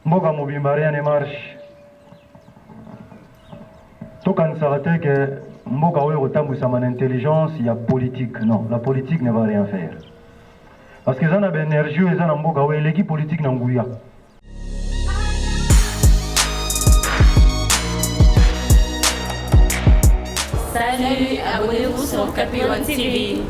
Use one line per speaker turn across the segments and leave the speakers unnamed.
Mboka mobimba rien ne marche. Tokanisaka te que mboka oyo kotambwisama na intelligence, il y a politique. Non, la politique ne va rien faire. Parce que ça na énergie et ça na mboka oyo l'équipe politique na nguya.
Salut, abonnez-vous sur Capillon TV.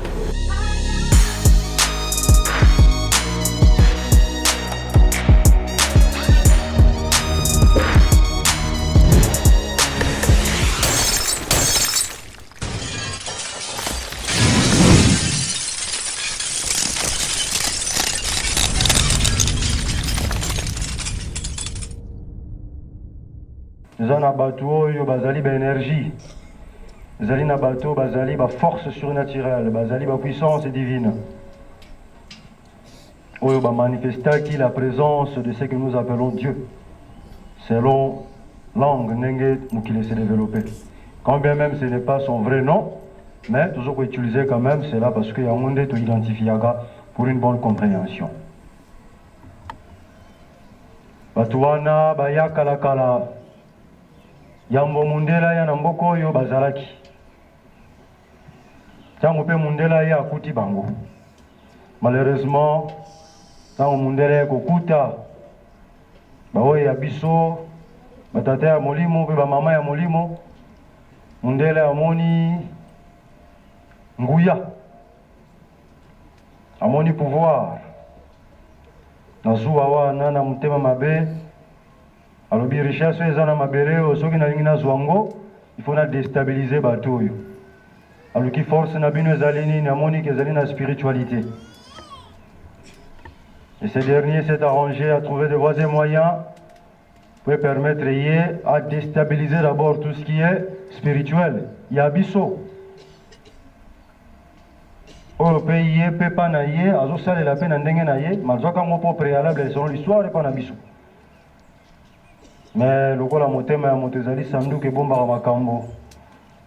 Zana bateau oyo bazali ba énergie. Bazali na bateau bazali ba force surnaturelle, bazali ba puissance divine. Oyo ba manifestaki la présence de ce que nous appelons Dieu. Selon langue nenge mukile se développer. Quand bien même ce n'est pas son vrai nom, mais toujours qu'on utiliser quand même, c'est là parce qu'il y a un monde to identifier pour une bonne compréhension. Batuana baya kala kala. Yambo mundela ya namboko yo bazalaki. Tango pe mundela ya akuti bango. Malheureusement, tango mundela ya kokuta baoye ya biso, batata ya molimo pe ba mama ya molimo, mundela ya moni nguya. Amoni pouvoir. Nazuwa wana na mutema mabe. Alors, la richesse est dans mabere, ceux qui n'ont zwango, il faut déstabiliser bateau. Alors, qui force na bino zalini, na moni que zalina spiritualité. Et ces derniers s'est arrangé à trouver de voies et moyens pour permettre à déstabiliser d'abord tout ce qui est spirituel. Il y a abisso. Au pays, pepa na ye, azo sale la peine ndenge na ye, malzoka mo préalable selon l'histoire et pas na bisso. Mais le rôle à motema ya motezali sandu ke bomba ka makambo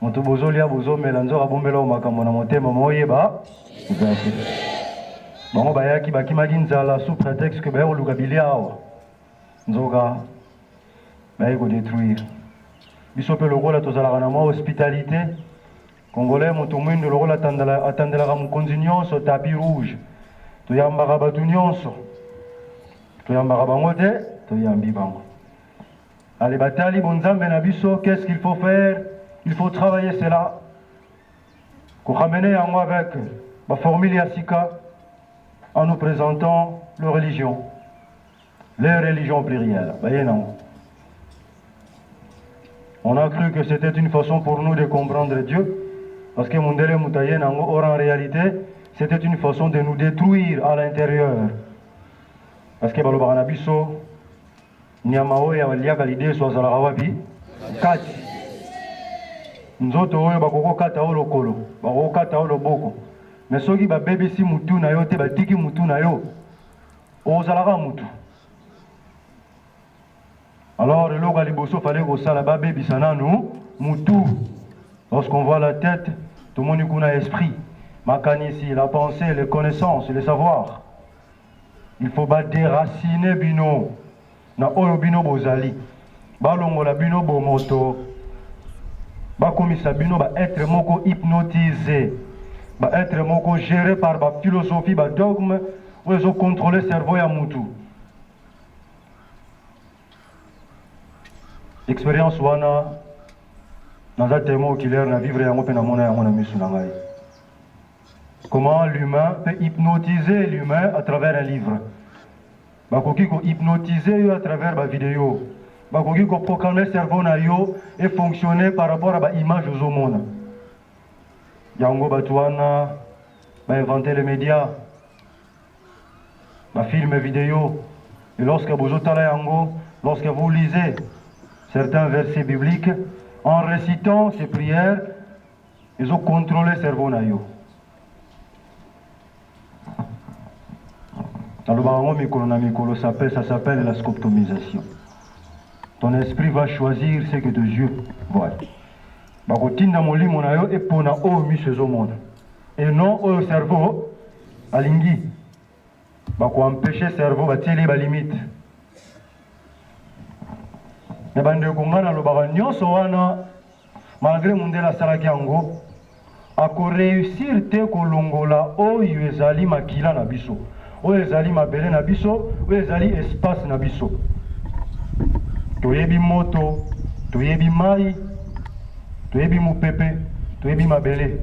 moto bozoli ya bozo melanzo ka bombela o makambo na motema moyeba zaki bango bayaki bakimaki nzala sous prétexte que ba oluka biliawa nzoka ba ko détruire biso pe le rôle tozala na mo hospitalité congolais moto mwindo le rôle atandela ka mukonzi nyonso tapis rouge to yambaka batu nyonso to yambaka bango te to yambi bango. Allez, Batali, Bonzambe, Nabiso, qu'est-ce qu'il faut faire? Il faut travailler cela. Pour ramener en moi avec ma formule Yassika en nous présentant leur religion. Les religions plurielles. On a cru que c'était une façon pour nous de comprendre Dieu. Parce que Mundele Moutayen, en réalité, c'était une façon de nous détruire à l'intérieur. Parce que Balobanabiso, Nyamao ya waliaka l'idée soit zalaka wapi kati nzoto oyo bakoko kata o lokolo bakoko kata o loboko mais soki babebisi mutu na yo te batiki mutu na yo ozalaka mutu alors eloko ya liboso fallait kosala babebisa nanu mutu. Lorsqu'on voit la tête tout le monde kuna esprit makanisi la pensée les connaissances les savoirs il faut ba déraciner bino na oyo bino bozali balongola bino bomoto bakomisa bino ba être moko hypnotisé ba être moko géré par ba philosophie ba dogme ou ils ont contrôlé cerveau ya mutu. Expérience wana dans un témoin oculaire na vivre yango pe na mona yango na misu na ngai. Comment l'humain peut hypnotiser l'humain à travers un livre. Bakoki ko hypnotiser yo à travers ba vidéo. Bakoki ko programmer cerveau na yo et fonctionner par rapport à ba image aux homona. Yango batuana ba inventer les médias. Ba film vidéo. Et lorsque vous otala yango, lorsque vous lisez certains versets bibliques en récitant ces prières, ils ont contrôlé cerveau na yo. Ça s'appelle la scoptomisation. Ton esprit va choisir ce que tes yeux voient. Et non au cerveau, à l'ingui. Empêcher le cerveau, à tirer les limites. na bande kongana lobaka nyonso wana malgré mundela salaki yango ako réussir te kolongola oyo ezali makila na biso oyo ezali mabele na biso oyo ezali espace na biso toyebi moto toyebi mai toyebi mupepe toyebi mabele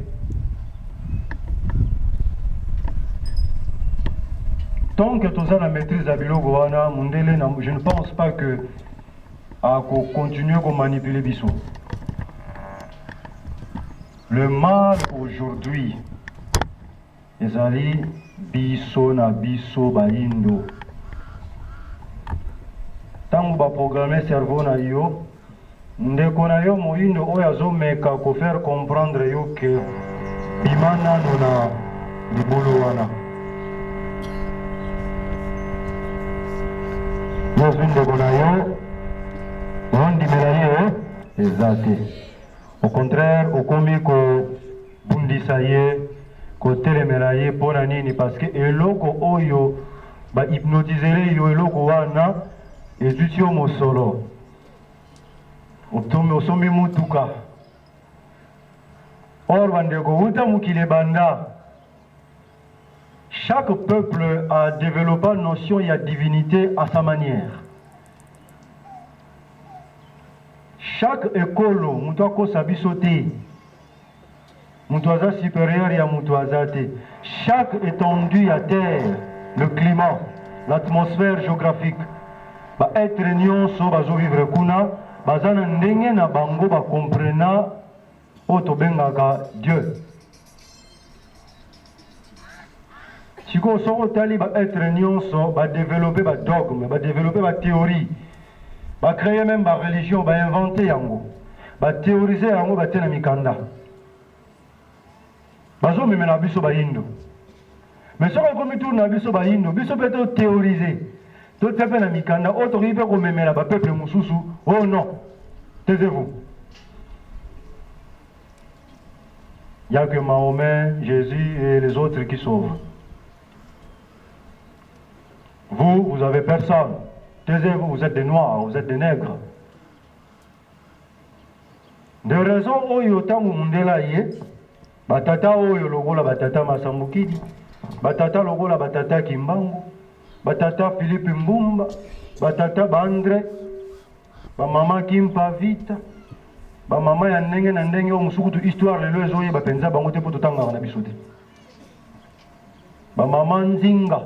tant que toza na maîtrise ya biloko wana mundele je ne pense pas que ako continuer ko manipuler biso. Le mal aujourd'hui ezali biso na biso baindo tango ba programmer cerveau na yo ndeko na yo moindo oyo azomeka ko faire comprendre yo que bimana na libulu wana ndeko na yo ondimela ye ezate. Au contraire, au komi ko bundisa ye, ko telemela ye pona nini parce que eloko oyo ba hypnotiser yo eloko wana ezuti yo mosolo. Osomi mutuka. Or bandeko uta mukile banda. Chaque peuple a développé une notion de divinité à sa manière. Chaque école, mutuako sabisote, mutuaza supérieur ya mutuazate. Chaque étendue à terre, le climat, l'atmosphère géographique, ba être nyonso bazo vivre kuna, bazana ndenge na bango ba comprena oto bengaka Dieu. Siko soko tali ba être nyonso ba développer ba dogme, ba développer ba théorie. Ba créer même ba religion, ba inventer yango. Ba théoriser yango ba tena mikanda. Bazo memela biso ba indo. Mais soko komi tour na biso ba indo, biso peut théoriser. Tout fait na mikanda, auto ripe ko memela ba peuple mususu. Oh non. Taisez-vous. Il n'y a que Mahomet, Jésus et les autres qui sauvent. Vous avez personne. Taisez-vous, vous êtes des noirs, vous êtes des nègres. De raison oyo tangu mundela ye, batata oyo logola batata Masambukidi, batata logola batata Kimbangu, batata Philippe Mbumba, batata Bandre, ba mama Kimpa Vita, ba mama ya ndenge na ndenge o musukutu histoire lelo ezoye bapenza bango te poto tanga na biso te. Ba mama Nzinga,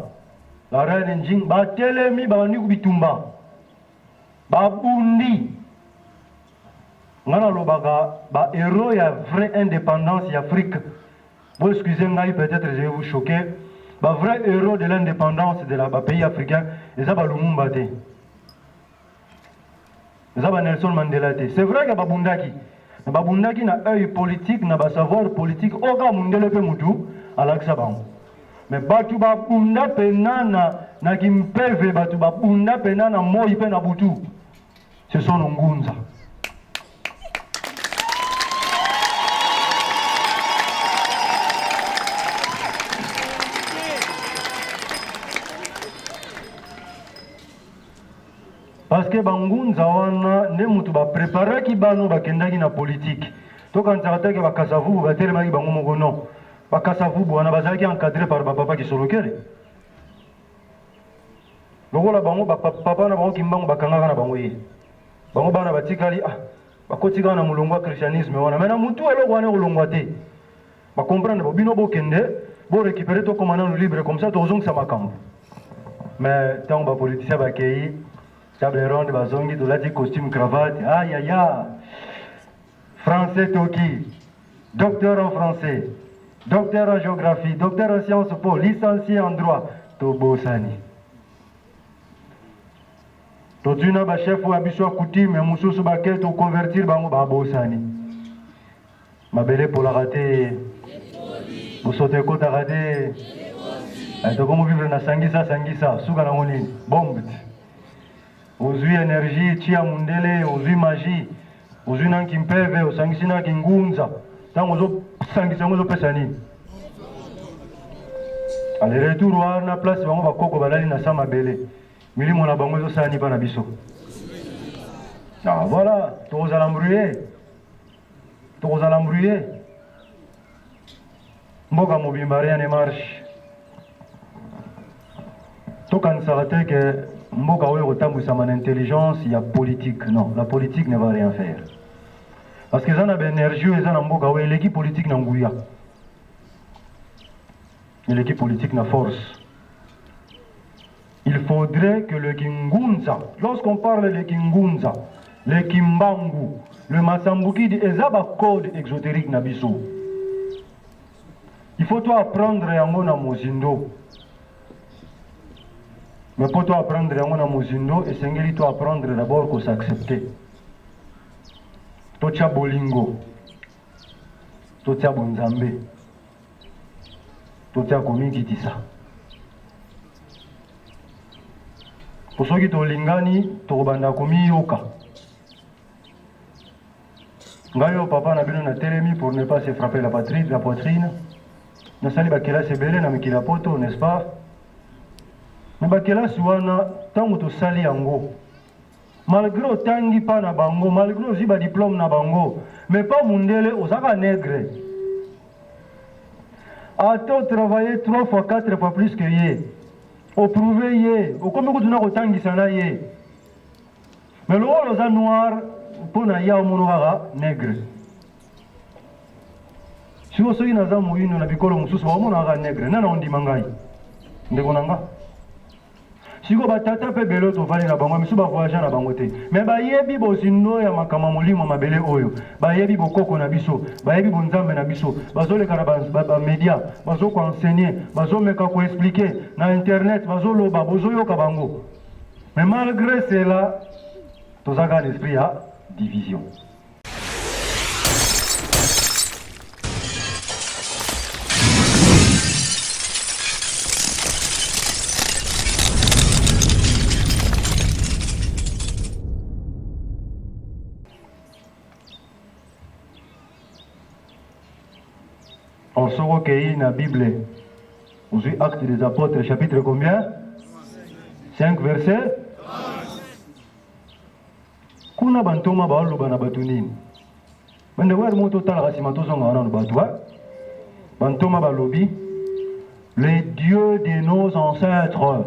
la reine Nzinga, ba telemi ba ni kubitumba. Ba bundi. Ngana lobaga ba héros ya vraie indépendance ya Afrique. Vous excusez moi peut-être je vais vous choquer. Ba vrai héros de l'indépendance de la pays africain, eza ba Lumumba te. Eza ba Nelson Mandela te. C'est vrai que ba bundaki. Ba bundaki na œil politique na ba savoir politique oka mundele pe mutu alakisa bango. Mais batu ba bunda penana na kimpeve batu ba bunda penana moi pe na butu. Ce sont ngunza. Parce que bangunza wana ne mutu ba préparer ki bano bakendaki na politique. To quand ça attaque ba kasavu ba telema ki bango moko non. Ba kasavu wana bazaki encadré par ba papa ki solokere. Lokola bango ba papa na bango kimbango bakangaka na bango ye. Bango bana batikali ba kotika na mulongwa christianisme wana. Mais na mutu eloko wana kolongwa te. Ba comprendre bino bokende, bo récupérer to commandant libre comme ça to zonga sa makambo. Mais tant ba politicien ba kei table ronde bazongi dolati costume cravate aïe aïe aïe français toki docteur en français docteur en géographie docteur en sciences po licencié en droit to bosani to tuna ba chef wa biso coutume mususu ba ke to convertir bango ba bosani mabele pour la rater vous sautez côte à rater to comme vivre na sangisa suka na ngoni bombe. Ozui énergie, tia mundele, ozui magie, ozui nanki mpeve, osangisi nanki ngunza. Tango ozo sangisa ngozo pesani. Ale retour wana place bango bakoko balali na sama bele. Milimo na bango ezo sani pa na biso. Ah voilà, tous à l'embrouiller. Tous à l'embrouiller. Mboka mobimba rien ne marche. Tout quand ça va être que Mboka oyo kotambwisa man intelligence, il y a politique. Non, la politique ne va rien faire. Parce que ça n'a pas d'énergie, ça n'a Mboka oyo l'équipe politique n'a ngouya. Et l'équipe politique n'a force. Il faudrait que le Kingunza, lorsqu'on parle de Kingunza, le Kimbangu, le Masambuki, ils ont un code exotérique nabiso. Il faut toi apprendre yango na mozindo. Mais pour toi apprendre yango na mozindo, et sengeli toi apprendre d'abord qu'on s'accepter. Tocha bolingo, tocha bonzambe, tocha komikitisa. Pour ceux qui sont lingani, tokobanda komi yoka. Ngayo papa na bino na telemi pour ne pas se frapper la poitrine. Na sali bakela sebele na mikila poto, n'est-ce pas? Mais bakela suwana tangu to sali yango. Malgré otangi pa na bango, malgré oziba diplôme na bango, mais pas mundele osaka nègre. Ato travailler 3 fois 4 fois plus que yé. Au prouver yé, au comme tu n'as autant sana yé. Mais le rôle aux noir pour na ya monora nègre. Si vous soyez dans un moyen na bikolo mususu ba monora nègre, nana on dit mangai. Ndekonanga. Si vous batata pe belo to vali na bango, misu ba voyager na bango te. Mais ba yebi bozindo ya makama molimo mabele oyo. Ba yebi bokoko na biso, ba yebi bonzambe na biso. Bazo le ba média, bazo ko enseigner, bazo meka ko expliquer na internet, bazo loba bozo yoka bango. Mais malgré cela, tous a un esprit à division. On se recueillit dans la Bible. Aujourd'hui, Actes des Apôtres, chapitre combien? 5 versets. Kuna bantoma baoloba na batu nini? Bande wa moto tala kasima tozonga wana batwa. Bantoma balobi les dieux de nos ancêtres.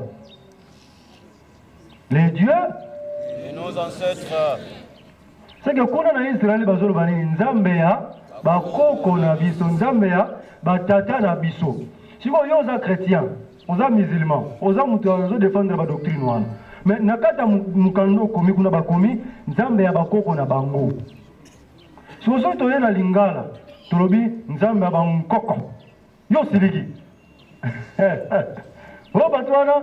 Les dieux
de nos ancêtres.
C'est que kuna na Israël bazoloba nini nzambe ya bakoko na biso nzambe ya batata na biso. Si vous êtes chrétien, vous êtes musulman, vous êtes défendre la doctrine wana. Mais nakata mukando komi kuna bakomi nzambe ya bakoko na bango. Si vous êtes na lingala, tolobi nzambe ya bankoko. Yo siligi. Ho batwana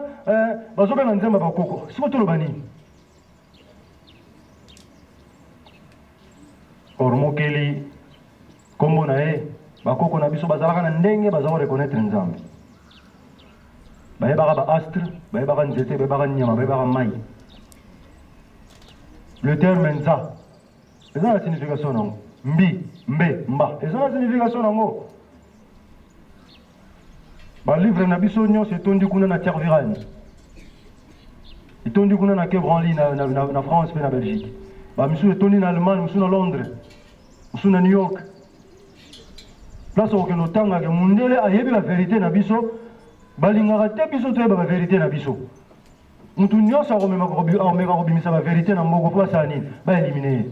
bazobe na nzambe ya bakoko. Si vous tolobani. Ormokeli kombo na e bakoko na biso bazalaka na ndenge bazako reconnaître nzambe. Bayebaka ba astre, bayebaka nzete, bayebaka nyama, bayebaka mai. Le terme nza, eza na signification nango. Mbi, mbe, mba, eza na signification nango. Ba livre na biso nyonso etondi kuna na Terre Virane. Etondi kuna na Quai Branly na France pe na Belgique. Ba misu etondi na Allemagne, misu na Londres, misu na New York. Place où nous tanga que mundele ayebi la vérité na biso, balingaka te biso to yeba la vérité na biso. Mutu nyonso akomema kobimisa la vérité na mboko place ani, ba éliminer.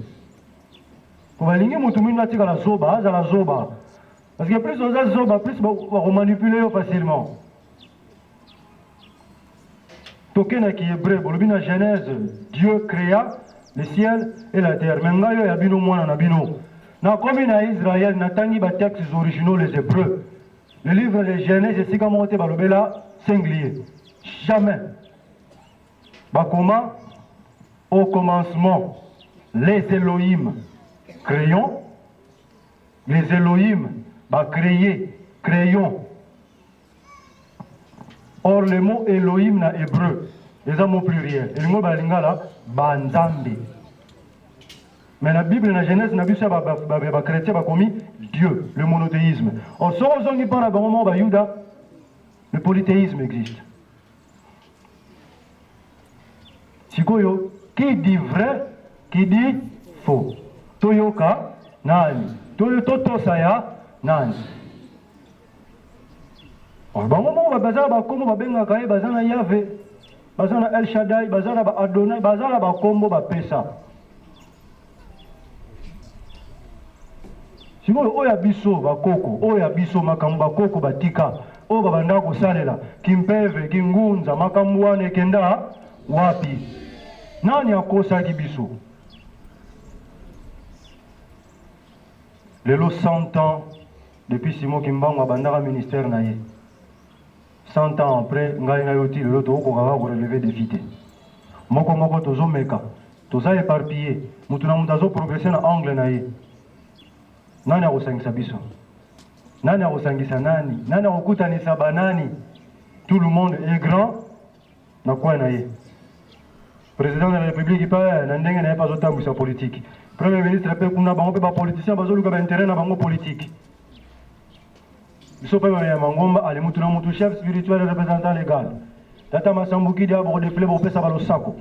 Ko balingi mutu mingi atika la zoba, aza la zoba. Parce que plus on a zoba, plus on manipuler facilement. Tokena qui est hébreu, bolobi na Genèse, Dieu créa le ciel et la terre. Mengayo ya bino mwana na bino. Na comme na Israël, na tangi ba textes originaux les Hébreux. Le livre de Genèse, c'est comme on te balobela singulier. Jamais. Bah comment? Au commencement, les Elohim créons. Les Elohim, bah créons. Or le mot Elohim na hébreu, les mots pluriels. Et le mot balingala, banzambi. Mais la Bible, la Genèse, n'a pas de chrétien, a commis Dieu, le monothéisme. Or, si on ne parle pas de le polythéisme existe. Sikoyo, qui dit vrai, qui dit faux. Toyoka nani. Toto saya nani. Bango bazala ba kombo babenga kaye bazana Yahvé. Bazana El Shaddai, bazana ba Adonai, bazana ba kombo ba pesa. Simo oya biso bakoko, oya biso makambo bakoko batika, o babanda ko salela, kimpeve, kingunza, makambo wane kenda wapi. Nani akosa ki biso? Lelo 100 ans depuis Simon Kimbangu abandaka ministère na ye. 100 ans après, ngai na yoti lelo to ko kaka ko relever défi te. Moko tozo meka, toza éparpillé, mutu na mutu azo progresser na angle na ye. Nani akosangisa biso? Nani akosangisa nani? Nani akokutanisa banani? Tout le monde est grand na kwa na ye. Président de la République pa na ndenge na pas otambisa politique. Premier ministre pe kuna bango pe ba politicien bazoluka ba intérêt na bango politique. Biso pe ya mangomba ale mutu na mutu chef spirituel représentant légal. Tata Masambuki dia bo defle bo pesa ba lo sako.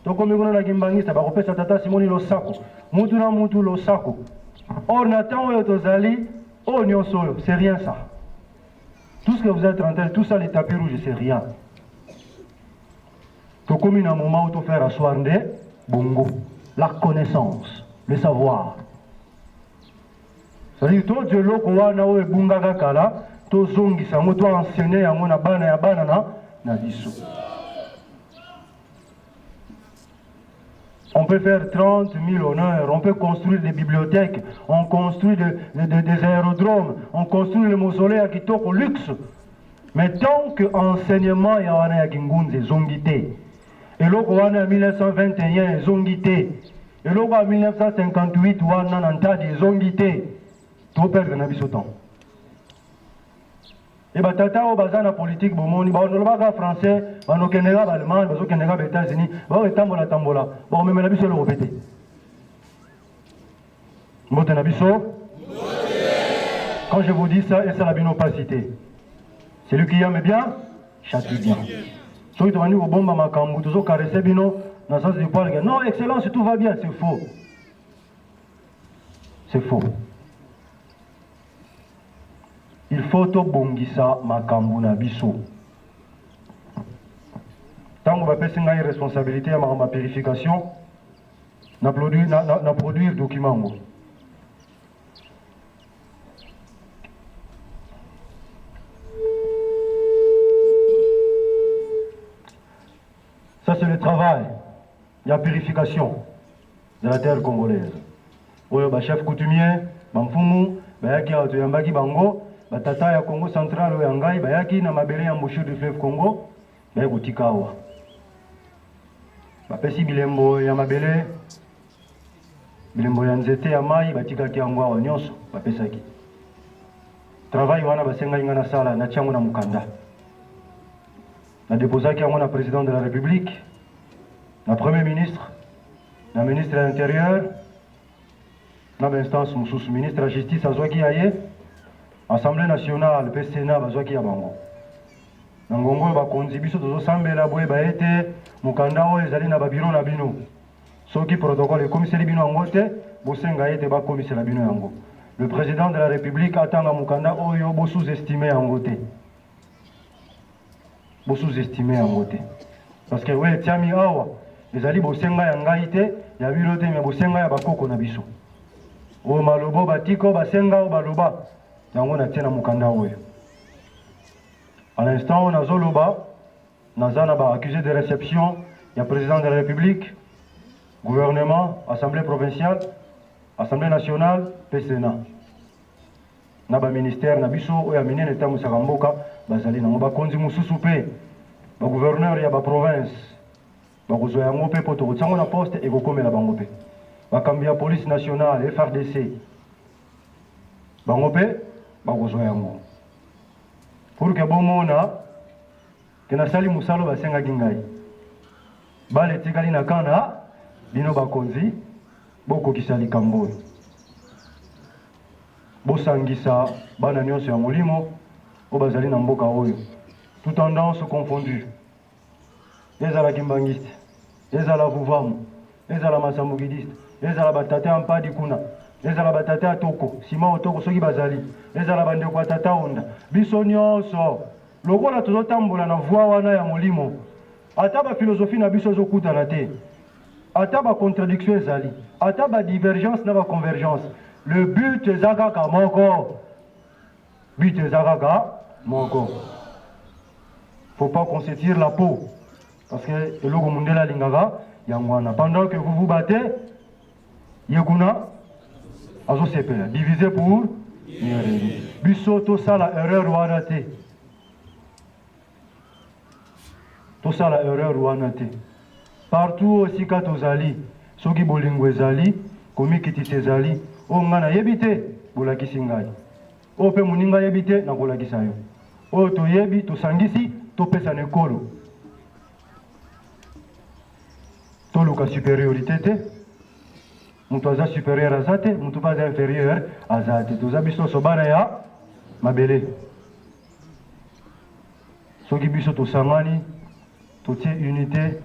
Toko mikuna na kimbangisa ba ko pesa tata Simoni lo sako. Mutu na mutu lo sako. Or, Nathan Oyotozali, oh Nyonsoyo, c'est rien ça. Tout ce que vous êtes en train, tout ça, les tapis rouges, c'est rien. Tout comme un moment où tu fais asseoir bongo, la connaissance, le savoir. C'est-à-dire, toi, tu es là, tu es bunga kakala, tu es zongi, tu es enseigné, tu es bana na diso. On peut faire 30 000 honneurs, on peut construire des bibliothèques, on construit des aérodromes, on construit le mausolée à Kitoko luxe. Mais tant que l'enseignement est à Kingunze, zongité. Et là, en 1921, zongité. Et là, en 1958, on a entendu zongité. Tout perdre dans le temps. Et bah tata au bazar la politique bomoni ba on ba français ba no kenega ba allemand ba zo kenega ba États-Unis ba o tambola ba même la biso le répéter mbote na biso quand je vous dis ça et ça la binopacité celui qui aime bien châtie bien so tu vas nous au bomba makambu to zo caresser bino dans sens du poil non excellence tout va bien, c'est faux, c'est faux. Il faut to bongisa makambu na biso. Tant que vous avez une responsabilité à ma purification, na produire document. Ça c'est le travail, la purification de la terre congolaise. Oyo ba chef coutumier, bamfumu, bayaki atoyambaki bango. Batata ya Congo central ya ngai bayaki na mabele ya mbushu du fleuve Congo baye kutikawa bapesi bilembo ya mabele bilembo ya nzete ya mai batikaki yango awa nyonso bapesaki travail wana basenga inga na sala na tiango na mukanda na déposaki yango na président de la République na premier ministre na ministre de l'Intérieur na instance mususu ministre de la Justice azwaki aye Assemblée nationale, le Sénat, bazwaki ya bango. Nangongo bakonzi biso tozo sambela boye baete mukanda o ezali na babiro na bino. Soki protocole e commissaire bino angote, bosenga ete ba commissaire bino yango. Le président de la République atanga mukanda oyo bo sous-estimer angote. Bo sous-estimer angote. Parce que ouais tiami awa ezali bosenga ya ngaite ya biro te me bosenga ya bakoko na biso. O malobo batiko basenga o baloba. À l'instant, on a Zoloba, Nazana accusé de réception, il y a le président de la République, gouvernement, Assemblée provinciale, Assemblée nationale, Sénat. Naba ministère, Nabiso, Oyamine, Neta Moussaramboka, Bazali, Namba Konzi Moussoupé, le gouverneur, il y a la province, Bagozoyangope, Poto, Tsango poste et Gokome la Bangope. Bakambia police nationale, FRDC, Bangope, pour que bon mona que na sali musalo basenga kingai bale tikali na kana bino bakonzi boko kisali kambo bosangisa bana nyonso ya molimo o bazali na mboka oyo tout tendance confondu ezala kimbangiste ezala vuvamu ezala masambukidiste, ezala batata ampadi kuna, ezala batata atoko, sima otoko soki bazali, ezala bandeko atata onda, biso nyonso, lokola tozotambola na voie wana ya molimo, ata ba philosophie na biso ezokutana te, ata ba contradiction ezali, ata ba divergence na ba convergence, le but ezaka ka moko, but ezaka ka moko. Faut pas qu'on se tire la peau, parce que eloko mundela lingaka yangwana. Pendant que vous vous battez, yekuna azo sepela, diviser pour mieux. Biso to sala erreur wana te. To sala erreur wana te. Partout aussi quand ozali, soki bolingo ezali, komikiti ezali, o ngana yebite bolakisi ngai. O pe muninga yebite na kolakisa yo. O to yebi to sangisi to pesa nekolo. To luka supériorité te. Mutu aza supérieur azate, mutu pas inférieur azate. Toza biso sobana ya mabele. Soki biso to sangani, to tie unité,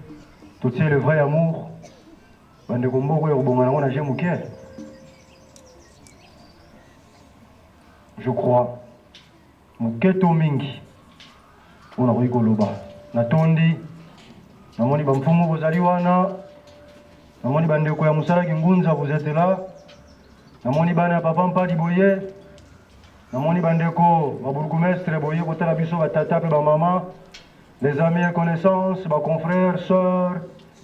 to tie le vrai amour. Bande komboko ya kobonga nango na jemuke. Je crois. Muketo mingi. On a rigoloba. Natondi. Namoni bamfumu bozali wana. Namoni bandeko ya musala kingunza vous êtes là. Namoni bana papa mpadi boye. Namoni bandeko baburgumestre boye kotala biso batata pe ba maman. Les amis et connaissances, ba confrères, sœurs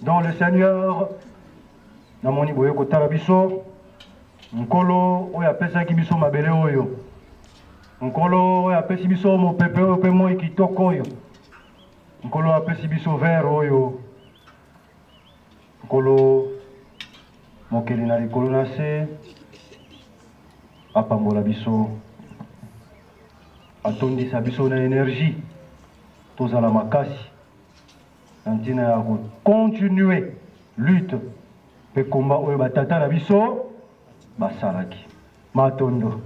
dans le Seigneur. Namoni boye kotala biso. Nkolo oya pesa ki biso mabele oyo. Nkolo apesi biso mo pepe oyo pe moi kitoko oyo. Nkolo apesi biso vert oyo. Nkolo mokeli na likolo na se apambola biso. Atondisa biso na énergie. Tozala makasi. Nantina ya continuer lutte pe combat oyo batata na biso basalaki. Matondo.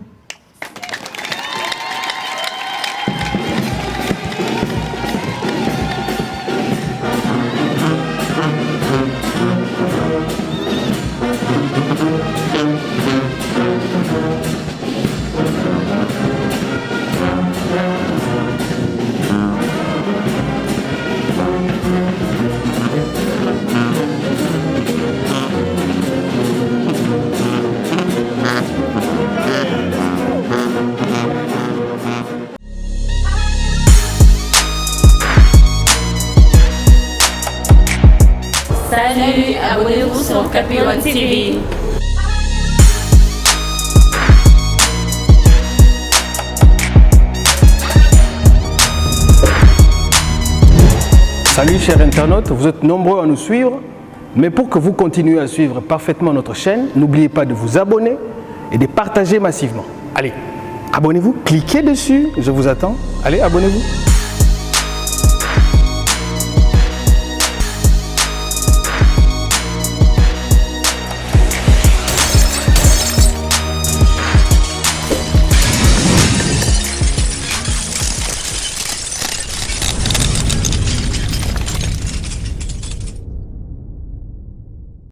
Salut, abonnez-vous sur Okapi One TV.
Salut chers internautes, vous êtes nombreux à nous suivre, mais pour que vous continuiez à suivre parfaitement notre chaîne, n'oubliez pas de vous abonner et de partager massivement. Allez, abonnez-vous, cliquez dessus, je vous attends. Allez, abonnez-vous.